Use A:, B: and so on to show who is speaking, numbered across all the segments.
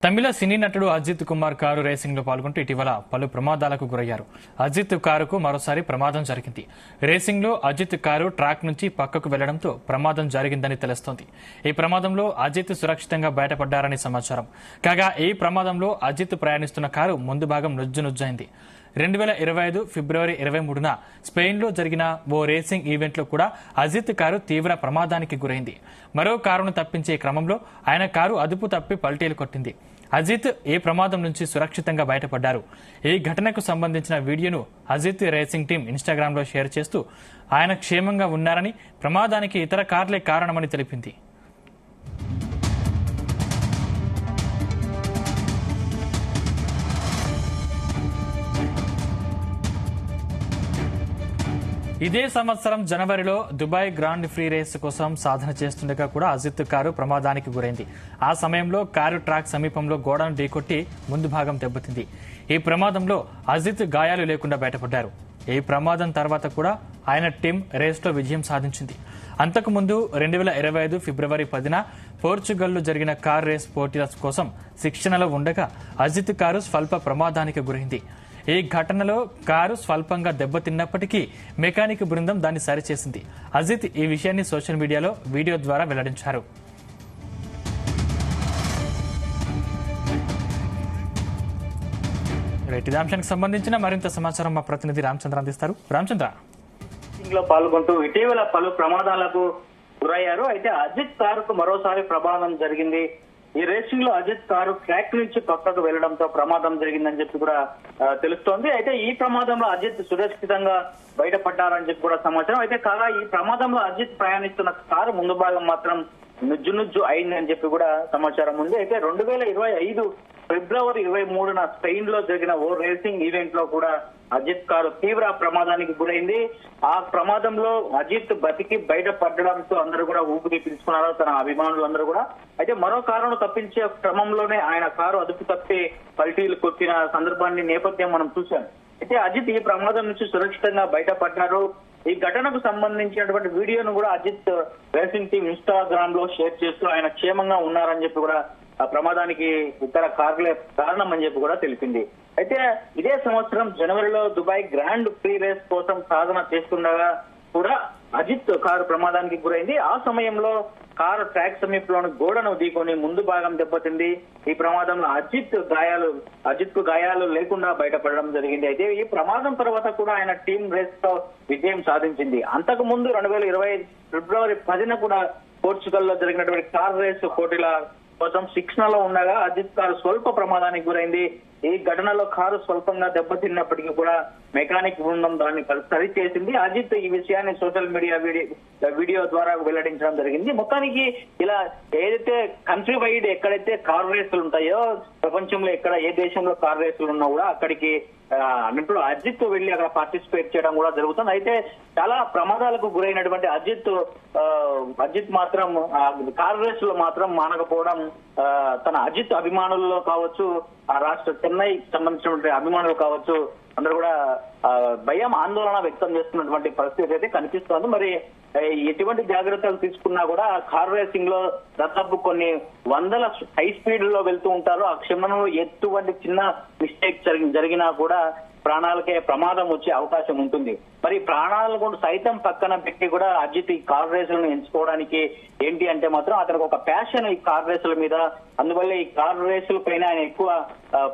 A: తమిళ సినీ నటుడు Ajit Kumar car racing లో పాల్గొంటూ ఇటీవల పలు ప్రమాదాలకు గురయ్యారు. అజిత్ కారుకు మరోసారి ప్రమాదం జరిగింది. రేసింగ్ లో అజిత్ కారు ట్రాక్ నుంచి పక్కకు వెళ్లడంతో ప్రమాదం జరిగిందని తెలుస్తోంది. ఈ ప్రమాదంలో అజిత్ సురక్షితంగా బయటపడ్డారని సమాచారం. కాగా ఈ ప్రమాదంలో అజిత్ ప్రయాణిస్తున్న కారు ముందు భాగం నుజ్జునుజ్జైంది. 2025 ఫిబ్రవరి 23న స్పెయిన్ లో జరిగిన ఓ రేసింగ్ ఈవెంట్ లో కూడా అజిత్ కారు తీవ్ర ప్రమాదానికి గురైంది. మరో కారును తప్పించే క్రమంలో ఆయన కారు అదుపు తప్పి పల్టీలు కొట్టింది. అజిత్ ఈ ప్రమాదం నుంచి సురక్షితంగా బయటపడ్డారు. ఈ ఘటనకు సంబంధించిన వీడియోను అజిత్ రేసింగ్ టీం ఇన్స్టాగ్రామ్ లో షేర్ చేస్తూ ఆయన క్షేమంగా ఉన్నారని, ప్రమాదానికి ఇతర కార్లే కారణమని తెలిపింది. ఇదే సంవత్సరం జనవరిలో దుబాయ్ గ్రాండ్ ప్రీ రేస్ కోసం సాధన చేస్తుండగా కూడా అజిత్ కారు ప్రమాదానికి గురైంది. ఆ సమయంలో కారు ట్రాక్ సమీపంలో గోడను ఢీకొట్టి ముందు భాగం దెబ్బతింది. ఈ ప్రమాదంలో అజిత్ గాయాలు లేకుండా బయటపడ్డారు. ఈ ప్రమాదం తర్వాత కూడా ఆయన టీం రేస్లో విజయం సాధించింది. అంతకుముందు 2025 ఫిబ్రవరి 10న పోర్చుగల్లో జరిగిన కార్ రేస్ పోటీల కోసం శిక్షణలో ఉండగా అజిత్ కారు స్వల్ప ప్రమాదానికి గురైంది. ఈ ఘటనలో కారు స్వల్పంగా దెబ్బతిన్నప్పటికీ మెకానిక్ బృందం దాన్ని సరిచేసింది. అజిత్ ఈ విషయాన్ని సోషల్ మీడియాలో వీడియో ద్వారా వెల్లడించారు. ఇదే అంశానికి సంబంధించిన మరింత సమాచారం మా ప్రతినిధి రామచంద్ర అందిస్తారు. రామచంద్ర,
B: లో పాల్గొంటూ ఇటీవల పలు ప్రమాదాలకు గురయ్యారు. అయితే అజిత్ కారుకు మరోసారి ప్రమాదం జరిగింది. ఈ రేసింగ్ లో అజిత్ కారు ట్రాక్ నుంచి పక్కకు వెళ్లడంతో ప్రమాదం జరిగిందని చెప్పి కూడా తెలుస్తోంది. అయితే ఈ ప్రమాదంలో అజిత్ సురక్షితంగా బయటపడ్డారని చెప్పి కూడా సమాచారం. అయితే కాగా ఈ ప్రమాదంలో అజిత్ ప్రయాణిస్తున్న కారు ముందు భాగం మాత్రం నుజ్జు అయిందని చెప్పి కూడా సమాచారం ఉంది. అయితే 2025 ఫిబ్రవరి 23న స్పెయిన్ లో జరిగిన ఓ రేసింగ్ ఈవెంట్ లో కూడా అజిత్ కారు తీవ్ర ప్రమాదానికి గురైంది. ఆ ప్రమాదంలో అజిత్ బతికి బయటపడడంతో అందరూ కూడా ఊపిరి పీల్చుకున్నారు, తన అభిమానులందరూ కూడా. అయితే మరో కారును తప్పించే క్రమంలోనే ఆయన కారు అదుపు తప్పి పల్టీలు కొట్టిన సందర్భాన్ని నేపథ్యం మనం చూశాం. అయితే అజిత్ ఈ ప్రమాదం నుంచి సురక్షితంగా బయటపడ్డారు. ఈ ఘటనకు సంబంధించినటువంటి వీడియోను కూడా అజిత్ రేసింగ్ టీం ఇన్స్టాగ్రామ్ లో షేర్ చేస్తూ ఆయన క్షేమంగా ఉన్నారని చెప్పి కూడా ఆ ప్రమాదానికి ఇతర కార్లే కారణం అని చెప్పి కూడా తెలిపింది. అయితే ఇదే సంవత్సరం జనవరిలో దుబాయ్ గ్రాండ్ ప్రీ రేస్ కోసం సాధన చేస్తుండగా కూడా అజిత్ కారు ప్రమాదానికి గురైంది. ఆ సమయంలో కారు ట్రాక్ సమీపంలోని గోడను ఢీకొని ముందు భాగం దెబ్బతింది. ఈ ప్రమాదంలో అజిత్ కు గాయాలు లేకుండా బయటపడడం జరిగింది. అయితే ఈ ప్రమాదం తర్వాత కూడా ఆయన టీం రేస్ తో విజయం సాధించింది. అంతకు ముందు 2025 ఫిబ్రవరి 10న కూడా పోర్చుగల్లో జరిగినటువంటి కార్ రేస్ పోటీల కోసం శిక్షణలో ఉండగా అజిత్ కారు స్వల్ప ప్రమాదానికి గురైంది. ఈ ఘటనలో కారు స్వల్పంగా దెబ్బతిన్నప్పటికీ కూడా మెకానిక్ బృందం దాన్ని సరిచేసింది. అజిత్ ఈ విషయాన్ని సోషల్ మీడియా వీడియో ద్వారా వెల్లడించడం జరిగింది. మొత్తానికి ఇలా ఏదైతే కంట్రీ వైడ్ ఎక్కడైతే కార్ రేసులు ఉంటాయో, ప్రపంచంలో ఎక్కడ ఏ దేశంలో కార్ రేసులు ఉన్నా కూడా అక్కడికి అన్నట్లు అజిత్ వెళ్లి అక్కడ పార్టిసిపేట్ చేయడం కూడా జరుగుతుంది. అయితే చాలా ప్రమాదాలకు గురైనటువంటి అజిత్ మాత్రం కార్ రేస్ లో మాత్రం మానకపోవడం తన అజిత్ అభిమానుల్లో కావచ్చు, ఆ రాష్ట్ర చెన్నై సంబంధించినటువంటి అభిమానులు కావచ్చు, అందరూ కూడా భయం ఆందోళన వ్యక్తం చేస్తున్నటువంటి పరిస్థితి అయితే కనిపిస్తోంది. మరి ఎటువంటి జాగ్రత్తలు తీసుకున్నా కూడా కార్ రేసింగ్ లో దాదాపు కొన్ని వందల హై స్పీడ్ లో వెళ్తూ ఉంటారు. ఆ క్షణంలో ఎటువంటి చిన్న మిస్టేక్ జరిగినా కూడా ప్రాణాలకే ప్రమాదం వచ్చే అవకాశం ఉంటుంది. మరి ప్రాణాలను సైతం పక్కన పెట్టి కూడా అజిత్ ఈ కార్ రేసులను ఎంచుకోవడానికి ఏంటి అంటే మాత్రం అతనికి ఒక ప్యాషన్ ఈ కార్ రేసుల మీద. అందువల్ల ఈ కార్ రేసుల పైన ఆయన ఎక్కువ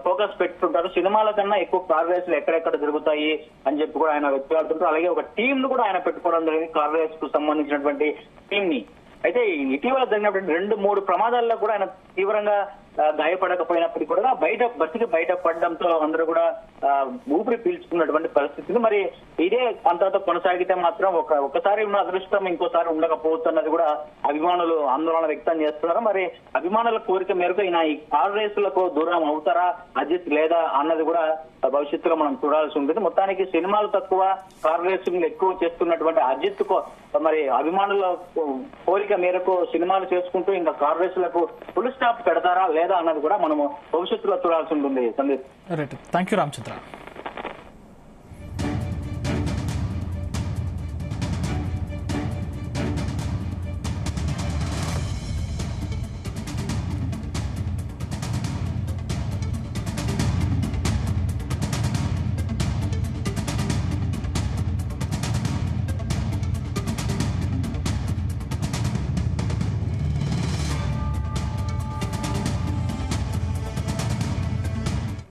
B: ఫోకస్ పెట్టుకుంటారు. సినిమాల కన్నా ఎక్కువ కార్ రేసులు ఎక్కడెక్కడ జరుగుతాయి అని చెప్పి కూడా ఆయన వెతులాడుతుంటారు. అలాగే ఒక టీం ను కూడా ఆయన పెట్టుకోవడం జరిగింది, కార్ రేస్ కు సంబంధించినటువంటి టీం ని. అయితే ఇటీవల జరిగినటువంటి 2-3 ప్రమాదాల్లో కూడా ఆయన తీవ్రంగా గాయపడకపోయినప్పటికీ కూడా బతికి బయటపడడంతో అందరూ కూడా ఊపిరి పీల్చుకున్నటువంటి పరిస్థితి. మరి ఇదే అంతతో కొనసాగితే మాత్రం ఒకసారి ఉన్న అదృష్టం ఇంకోసారి ఉండకపోవచ్చు అన్నది కూడా అభిమానులు ఆందోళన వ్యక్తం చేస్తున్నారు. మరి అభిమానుల కోరిక మేరకు ఈయన ఈ కార్ రేసులకు దూరం అవుతారా అజిత్ లేదా అన్నది కూడా భవిష్యత్తులో మనం చూడాల్సి ఉంటుంది. మొత్తానికి సినిమాలు తక్కువ, కార్ రేసింగ్లు ఎక్కువ చేస్తున్నటువంటి అజిత్ కు మరి అభిమానుల కోరిక మేరకు సినిమాలు చేసుకుంటూ ఇంకా కార్ రేసులకు ఫుల్ స్టాప్ పెడతారా లేదా అన్నది కూడా మనము భవిష్యత్తులో చూడాల్సి ఉంటుంది. Sandeep,
A: thank you Ramachandra.